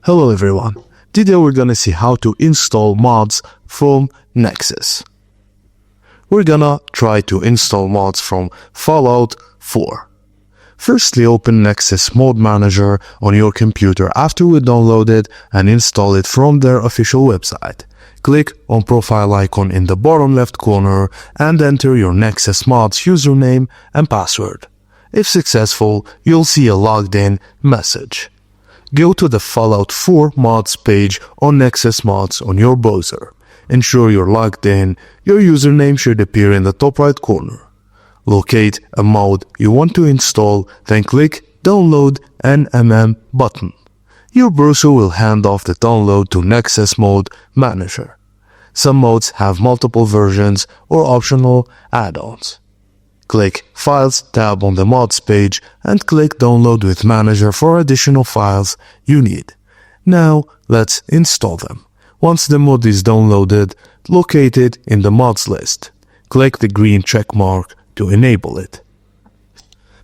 Hello everyone, today we're gonna see how to install mods from Nexus. We're gonna try to install mods from Fallout 4. Firstly, open Nexus Mod Manager on your computer after we download it and install it from their official website. Click on profile icon in the bottom left corner and enter your Nexus Mods username and password. If successful, you'll see a logged in message. Go to the Fallout 4 mods page on Nexus Mods on your browser. Ensure you're logged in. Your username should appear in the top right corner. Locate a mod you want to install, then click Download NMM button. Your browser will hand off the download to Nexus Mod Manager. Some mods have multiple versions or optional add-ons. Click Files tab on the mods page and click Download with Manager for additional files you need. Now let's install them. Once the mod is downloaded, locate it in the mods list. Click the green check mark to enable it.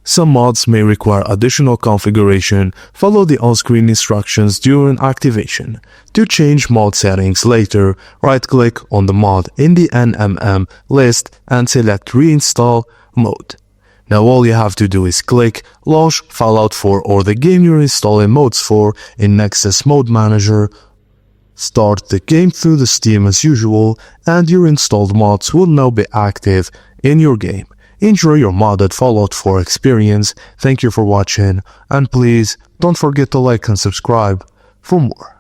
Some mods may require additional configuration. Follow the on-screen instructions during activation. To change mod settings later, right-click on the mod in the NMM list and select Reinstall Mode. Now all you have to do is click Launch Fallout 4 or the game you're installing mods for in Nexus Mod Manager. Start the game through the Steam as usual, and your installed mods will now be active in your game. Enjoy your modded Fallout 4 experience. Thank you for watching, and please don't forget to like and subscribe for more.